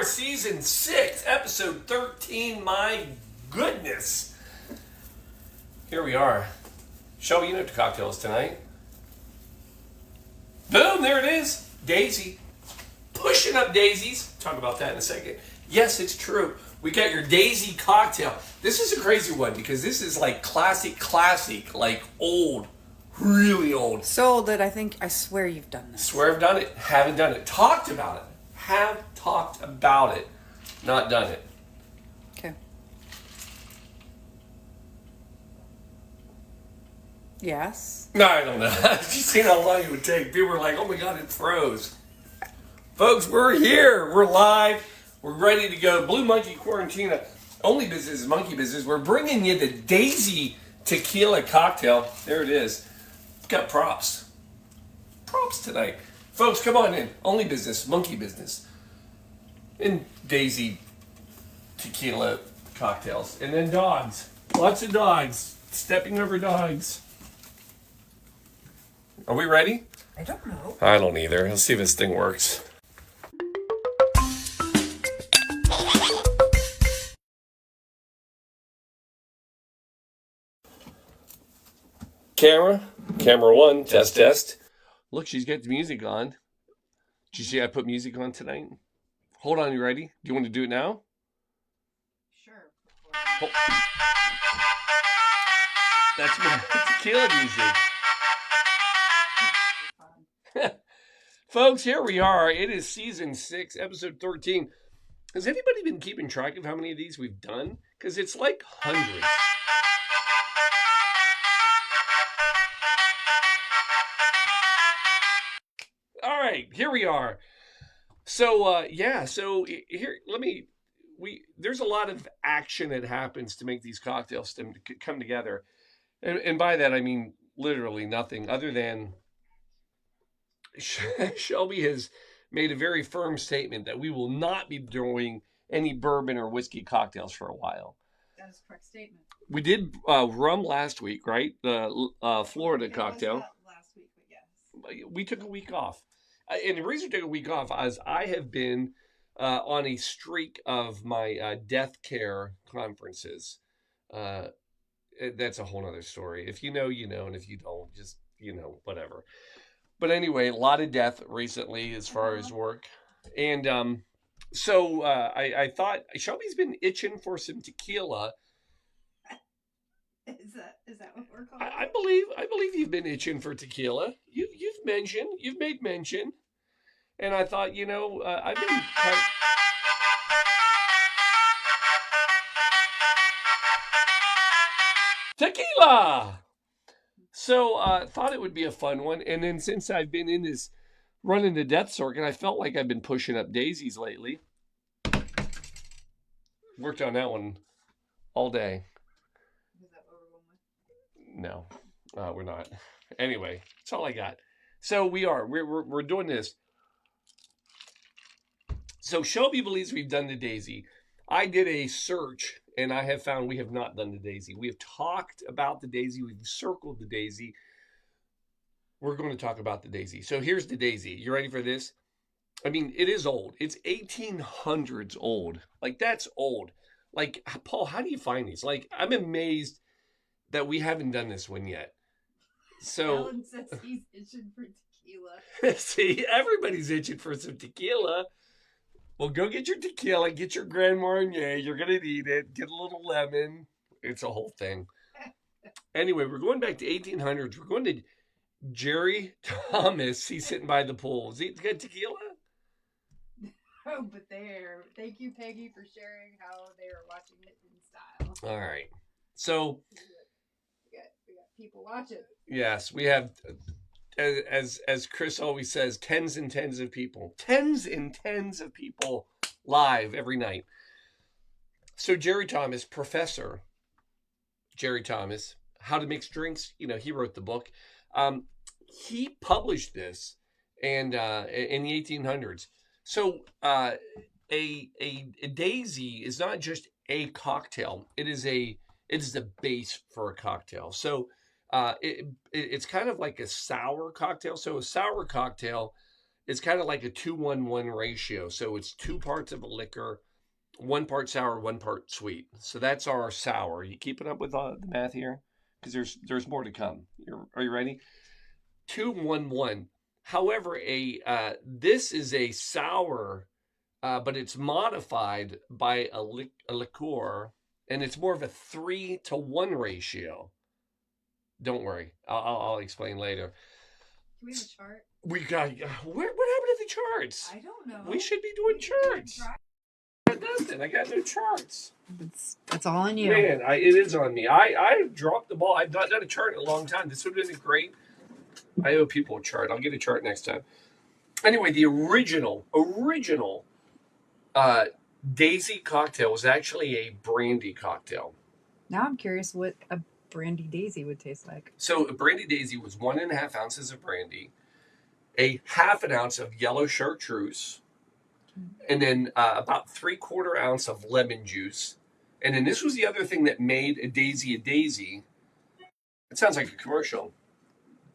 are, season 6, episode 13. My goodness. Here we are. Shelby, you know the cocktails tonight. Boom, there it is. Daisy. Pushing up daisies. Talk about that in a second. Yes, it's true. We got your daisy cocktail. This is a crazy one because this is like classic, like old, really old. So old that I swear you've done this. Swear I've done it. Haven't done it. Talked about it. Have talked about it. Not done it. Okay. Yes. No, I don't know. I've just seen how long it would take. People were like, oh my God, it froze. Folks, we're here. We're live. We're ready to go. Blue Monkey Quarantina. Only business is monkey business. We're bringing you the Daisy Tequila cocktail. There it is. Got props. Props tonight. Folks, come on in. Only business, monkey business. And Daisy Tequila cocktails. And then dogs. Lots of dogs. Stepping over dogs. Are we ready? I don't know. I don't either. Let's see if this thing works. Camera one, test. Look, she's got the music on. Did you see I put music on tonight? Hold on, you ready? Do you want to do it now? Sure. That's my tequila music. Folks, here we are. It is season 6, episode 13. Has anybody been keeping track of how many of these we've done? Because it's like hundreds. All right, here we are. So, here, there's a lot of action that happens to make these cocktails to come together. And by that, I mean literally nothing other than Shelby has made a very firm statement that we will not be doing any bourbon or whiskey cocktails for a while. That is a correct statement. We did rum last week, right? The Florida cocktail. Last week, but yes. We took a week off. And the reason we took a week off is I have been on a streak of my deathcare conferences. That's a whole other story. If you know, you know. And if you don't, just, whatever. But anyway, a lot of death recently as far as work. And so I thought Shelby's been itching for some tequila. Is that what we're calling? I believe you've been itching for tequila. You've made mention, and I thought, I've been tequila. So thought it would be a fun one, and then since I've been in this running the death circuit, I felt like I've been pushing up daisies lately. Worked on that one all day. No, we're not. Anyway, that's all I got. So we're doing this. So Shelby believes we've done the Daisy. I did a search and I have found we have not done the Daisy. We have talked about the Daisy. We've circled the Daisy. We're going to talk about the Daisy. So here's the Daisy. You ready for this? I mean, it is old. It's 1800s old. Like, that's old. Like, Paul, how do you find these? Like, I'm amazed that we haven't done this one yet. So Alan says he's itching for tequila. See, everybody's itching for some tequila. Well, go get your tequila, get your Grand Marnier. You're going to need it. Get a little lemon. It's a whole thing. Anyway, we're going back to 1800s. We're going to Jerry Thomas. He's sitting by the pool. Is he got tequila? Oh, but there. Thank you, Peggy, for sharing how they are watching it in style. All right. So we got people watching. Yes, we have, as Chris always says, tens and tens of people. Tens and tens of people live every night. So Jerry Thomas, Professor Jerry Thomas, How to Mix Drinks, he wrote the book. He published this and in the 1800s. So a Daisy is not just a cocktail. It is the base for a cocktail. So it's kind of like a sour cocktail. So a sour cocktail It's kind of like a 2-1-1 ratio. So it's 2 parts of a liquor, 1 part sour, 1 part sweet. So that's our sour. You keeping up with the math here? Because there's more to come. Are you ready? 2-1-1. However, this is a sour, but it's modified by a liqueur, and it's more of a 3-to-1 ratio. Don't worry, I'll explain later. Do we have a chart? We got what happened to the charts? I don't know. We should be doing charts. I got nothing. I got no charts. That's all on you. Man, it is on me. I dropped the ball. I've not done a chart in a long time. This would have been great. I owe people a chart. I'll get a chart next time. Anyway, the original Daisy cocktail was actually a brandy cocktail. Now I'm curious what a brandy daisy would taste like. So a brandy daisy was 1.5 ounces of brandy, a half an ounce of yellow chartreuse, and then about 3/4 ounce of lemon juice. And then this was the other thing that made a daisy a daisy. It sounds like a commercial.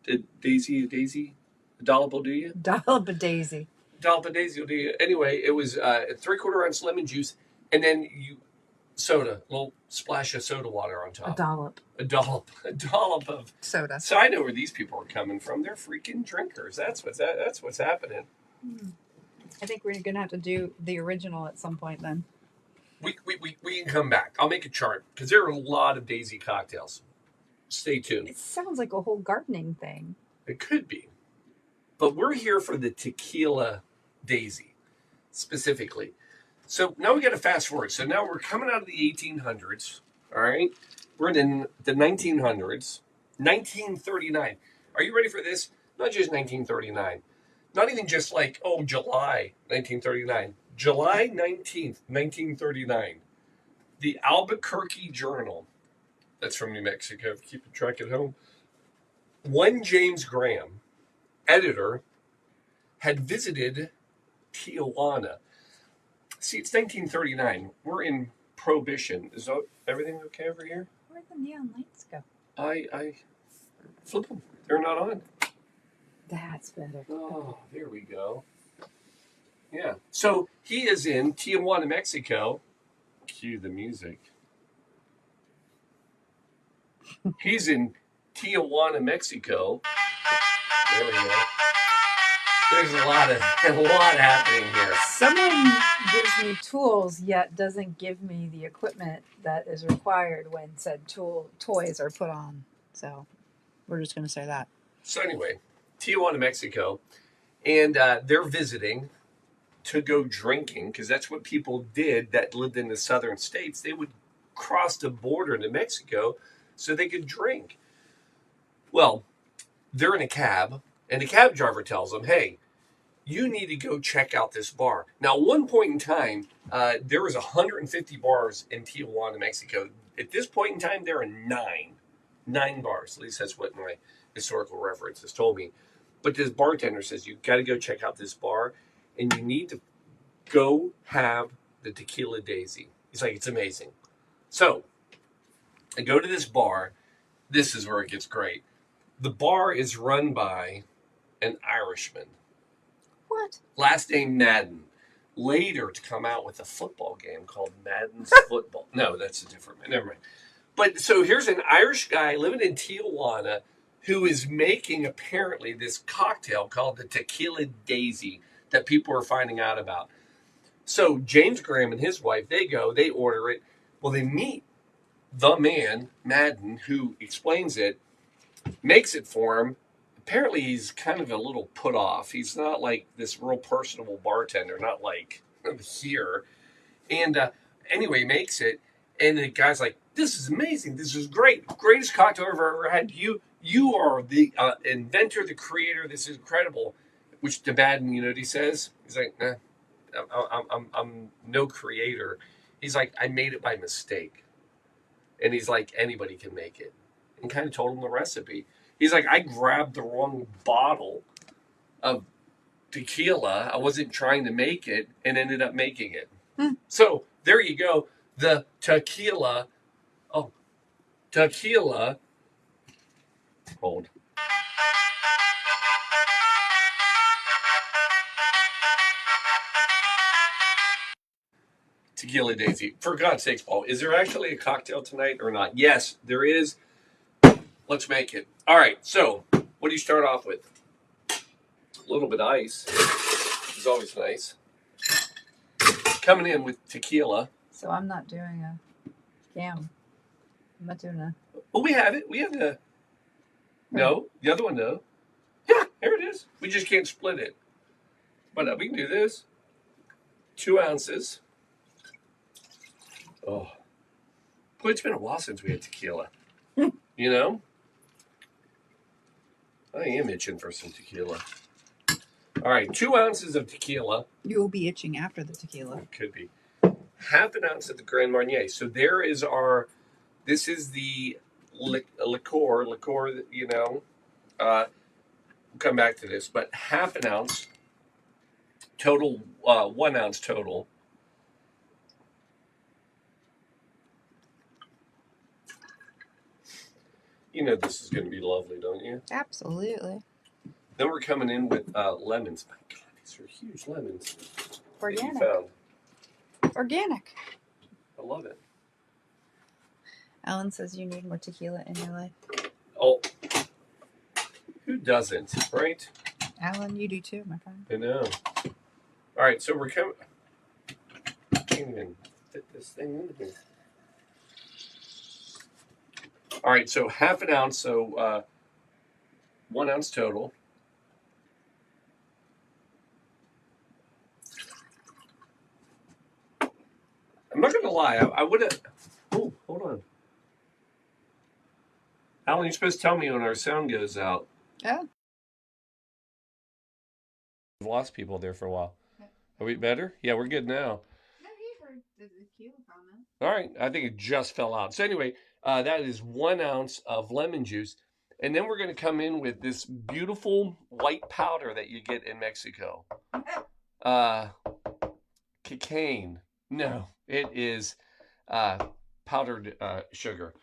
A daisy a daisy? A dollop will do you? Dollop a daisy. Dollop a daisy will do you. Anyway, it was 3/4 ounce lemon juice, and then soda, a little splash of soda water on top. A dollop of soda. So I know where these people are coming from. They're freaking drinkers. That's what's happening. I think we're gonna have to do the original at some point then. We can come back. I'll make a chart because there are a lot of daisy cocktails. Stay tuned. It sounds like a whole gardening thing. It could be, but we're here for the tequila daisy specifically. So now we got to fast forward. So now we're coming out of the 1800s. All right, we're in the 1900s. 1939. Are you ready for this? Not just 1939. Not even just like, July 1939. July 19th, 1939. The Albuquerque Journal, that's from New Mexico, keeping track at home. One James Graham, editor, had visited Tijuana. See, it's 1939. We're in prohibition. Is everything okay over here? Where'd the neon lights go? I flip them. They're not on. That's better. Oh, there we go. Yeah. So he is in Tijuana, Mexico. Cue the music. He's in Tijuana, Mexico. There we go. There's a lot happening here. Someone gives me tools, yet doesn't give me the equipment that is required when said toys are put on. So we're just going to say that. So anyway, Tijuana, Mexico, and they're visiting to go drinking because that's what people did that lived in the southern states. They would cross the border to Mexico so they could drink. Well, they're in a cab, and the cab driver tells them, hey, you need to go check out this bar. Now, at one point in time, there was 150 bars in Tijuana, Mexico. At this point in time, there are 9 bars. At least that's what my historical references told me. But this bartender says, you got to go check out this bar, and you need to go have the tequila daisy. He's like, it's amazing. So I go to this bar. This is where it gets great. The bar is run by an Irishman. What? Last name Madden. Later to come out with a football game called Madden's Football. No, that's a different man. Never mind. But so here's an Irish guy living in Tijuana who is making apparently this cocktail called the Tequila Daisy that people are finding out about. So James Graham and his wife, they order it. Well, they meet the man, Madden, who explains it, makes it for him. Apparently he's kind of a little put off. He's not like this real personable bartender, not like here. And anyway, he makes it. And the guy's like, this is amazing. This is great. Greatest cocktail I've ever had. You are the inventor, the creator. This is incredible. Which to Madden, you know what he says? He's like, nah, I'm no creator. He's like, I made it by mistake. And he's like, anybody can make it. And kind of told him the recipe. He's like, I grabbed the wrong bottle of tequila. I wasn't trying to make it and ended up making it. So there you go. The tequila. Oh, tequila. Hold. Tequila Daisy. For God's sakes, Paul, is there actually a cocktail tonight or not? Yes, there is. Let's make it. All right, so what do you start off with? A little bit of ice. It's always nice. Coming in with tequila. So I'm not doing a scam. I'm not doing a. Oh, we have it. We have the. No, the other one, no. Yeah, here it is. We just can't split it. But we can do this. 2 ounces. Oh. Boy, it's been a while since we had tequila. You know? I am itching for some tequila. All right, 2 ounces of tequila. You will be itching after the tequila. Could be. Half an ounce of the Grand Marnier. So there is our, this is the liqueur, you know. We'll come back to this, but half an ounce total, 1 ounce total. You know this is going to be lovely, don't you? Absolutely. Then we're coming in with lemons. My God, these are huge lemons. Organic. That you found. Organic. I love it. Alan says you need more tequila in your life. Oh, who doesn't, right? Alan, you do too, my friend. I know. All right, so we're coming. I can't even fit this thing in here. All right, so half an ounce, so 1 ounce total. I'm not going to lie, I would have. Oh, hold on. Alan, you're supposed to tell me when our sound goes out. Oh. We've lost people there for a while. Are we better? Yeah, we're good now. No, he heard the tequila comment. All right, I think it just fell out. So anyway, that is 1 ounce of lemon juice. And then we're going to come in with this beautiful white powder that you get in Mexico. Cocaine. No, it is powdered sugar.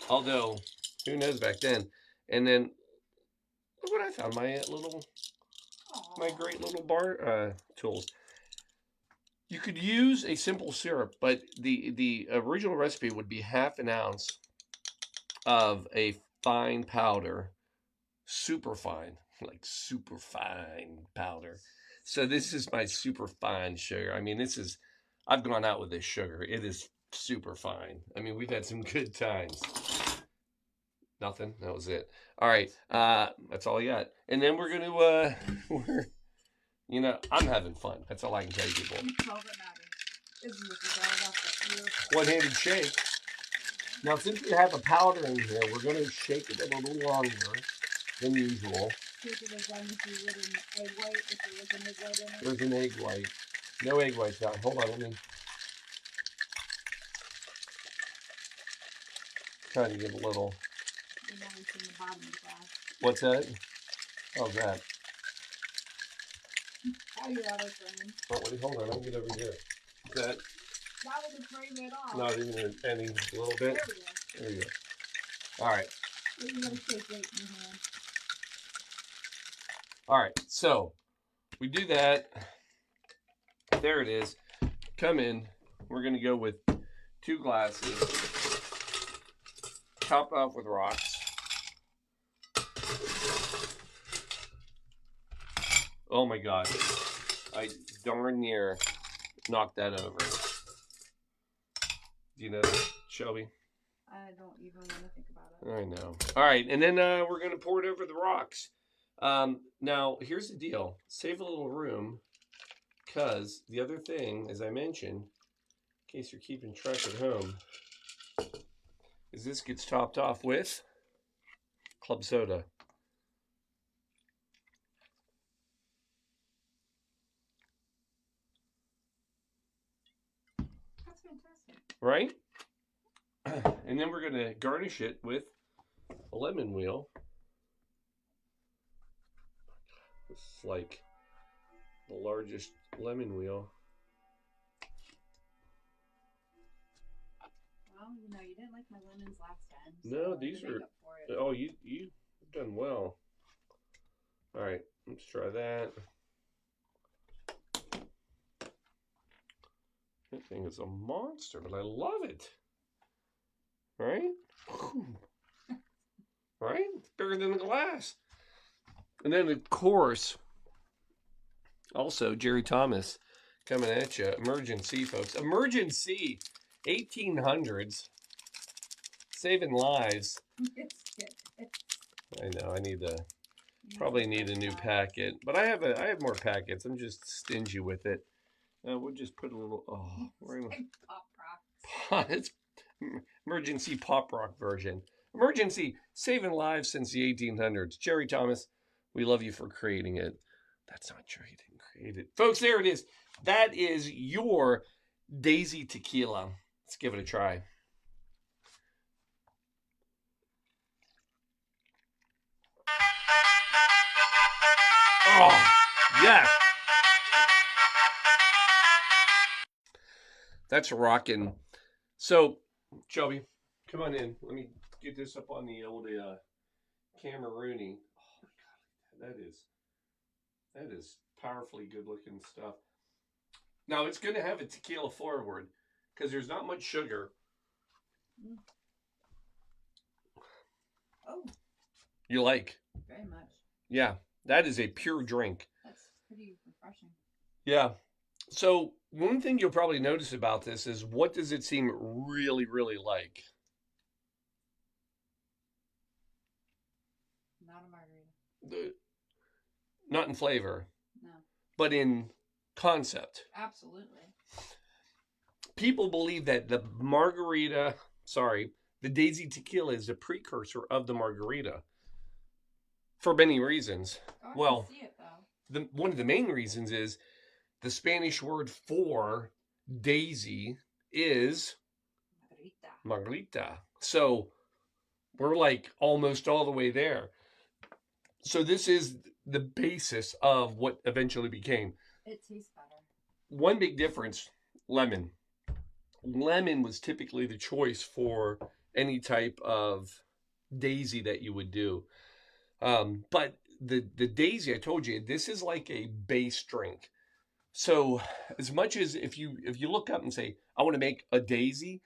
Although, who knows back then. And then, look what I found, my great little bar tools. You could use a simple syrup, but the original recipe would be half an ounce of a fine powder, superfine, like superfine powder. So this is my superfine sugar. I mean, I've gone out with this sugar. It is super fine. I mean, we've had some good times. Nothing. That was it. All right. That's all I got. And then we're going to, I'm having fun. That's all I can tell you, people. One-handed shake. Now, since we have a powder in here, we're going to shake it a little longer than usual. There's an egg white. No egg whites out. Hold on, let me try to get a little. What's that? Oh, that. Oh, wait, hold on. I'll get over here. That. That wasn't frame at all. Not even any, a little bit. There we go. All right. All right. So we do that. There it is. Come in. We're going to go with 2 glasses. Top off with rocks. Oh my God. I darn near knocked that over. Do you know that, Shelby? I don't even want to think about it. I know. All right. And then we're going to pour it over the rocks. Now, here's the deal. Save a little room. Because the other thing, as I mentioned, in case you're keeping track at home, is this gets topped off with club soda. That's fantastic. Right? And then we're going to garnish it with a lemon wheel. It's like the largest lemon wheel. Well, you didn't like my lemons last time. So No, these are. Oh, you've done well. All right, let's try that. That thing is a monster, but I love it. Right? Right? It's bigger than the glass. And then, of course, also Jerry Thomas coming at you. Emergency, folks. Emergency. 1800s. Saving lives. I know. I need to probably need a new packet, but I have more packets. I'm just stingy with it. We'll just put a little. Oh, we're gonna, Pop rock. it's emergency pop rock version. Emergency saving lives since the 1800s. Jerry Thomas, we love you for creating it. That's not true. He didn't create it, folks. There it is. That is your Daisy Tequila. Let's give it a try. Oh, yeah. That's rocking. So, Shelby, come on in. Let me get this up on the old camera Rooney. Oh my God, that is powerfully good looking stuff. Now it's going to have a tequila forward because there's not much sugar. Oh, you like? Very much. Yeah, that is a pure drink. That's pretty refreshing. Yeah. So one thing you'll probably notice about this is what does it seem really, really like? Not a margarita. Not in flavor. No. But in concept. Absolutely. People believe that the Daisy Tequila is a precursor of the margarita. For many reasons. Oh, I can see it, though. One of the main reasons is the Spanish word for daisy is margarita. So we're like almost all the way there. So this is the basis of what eventually became. It tastes better. One big difference, lemon. Lemon was typically the choice for any type of daisy that you would do. But the daisy, I told you, this is like a base drink. So as much as if you look up and say, I want to make a daisy,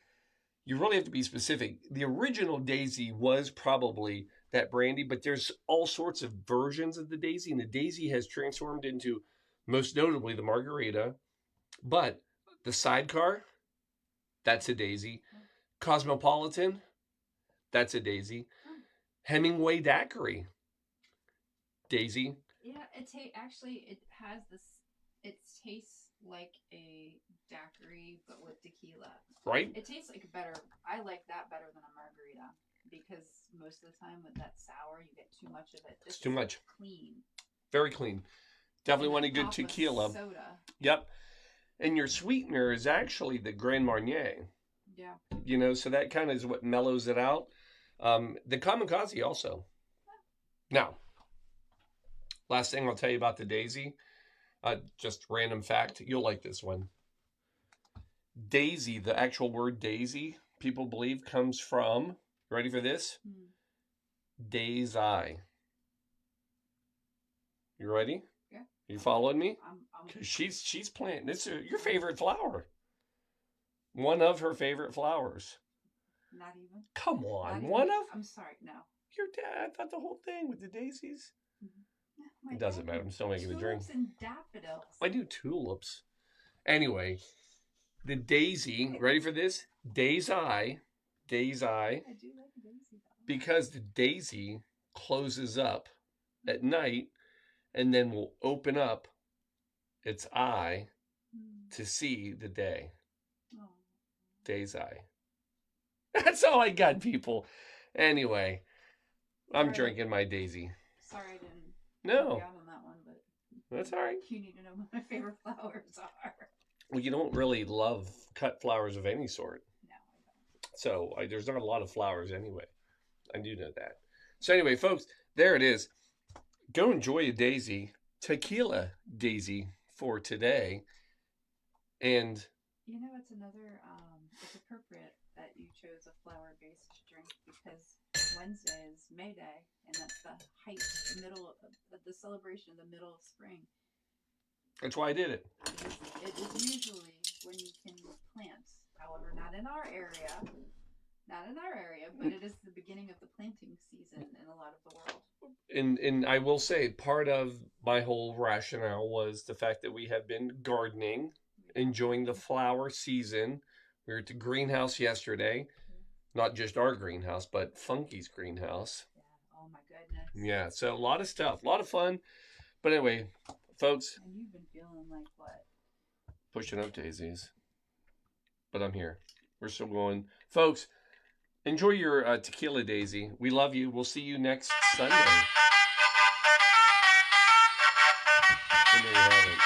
you really have to be specific. The original daisy was probably that brandy, but there's all sorts of versions of the daisy, and the daisy has transformed into, most notably, the margarita. But the sidecar, that's a daisy. Cosmopolitan, that's a daisy. Hemingway daiquiri, daisy. Yeah, actually it has this. It tastes like a daiquiri, but with tequila. Right? It tastes like better. I like that better than a margarita because most of the time with that sour, you get too much of it. It's too much. Clean. Very clean. Definitely want a good tequila. Soda. Yep. And your sweetener is actually the Grand Marnier. Yeah. You know, so that kind of is what mellows it out. The Kamikaze also. Now, last thing I'll tell you about the daisy. Just random fact. You'll like this one. Daisy, the actual word daisy, people believe comes from, ready for this? Daisy. You ready? Yeah. You following me? I'm She's planting. This is your favorite flower. One of her favorite flowers. Not even. Come on. Not even. One of? I'm sorry, no. Your dad. I thought the whole thing with the daisies. Mm-hmm. It doesn't matter. I'm still making the drink. Tulips and daffodils. I do tulips. Anyway, the daisy, ready for this? Daisy. I do like a daisy, though. Because the daisy closes up at night and then will open up its eye to see the day. Oh. Daisy. That's all I got, people. Anyway, I'm drinking my daisy. Sorry I didn't No. help you out on that one, but That's all right. you need to know what my favorite flowers are. Well, you don't really love cut flowers of any sort. No, I don't. So there's not a lot of flowers anyway. I do know that. So anyway, folks, there it is. Go enjoy a daisy, tequila daisy for today. And you know, it's another, it's appropriate that you chose a flower-based drink because Wednesday is May Day, and that's the height, the middle of the celebration of the middle of spring. that's why I did it. It is usually when you can plant. However, not in our area. Not in our area, but it is the beginning of the planting season in a lot of the world. And I will say part of my whole rationale was the fact that we have been gardening, enjoying the flower season. We were at the greenhouse yesterday. Not just our greenhouse, but Funky's greenhouse. Yeah. Oh my goodness. Yeah, so a lot of stuff, a lot of fun. But anyway, folks, And you've been feeling like what? pushing up daisies. But I'm here. We're still going. Folks, enjoy your tequila daisy. We love you. We'll see you next Sunday. And there you have it.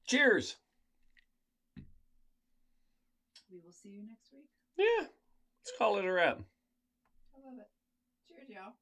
Cheers. We will see you next week. Yeah, let's call it a wrap. I love it. Cheers, y'all.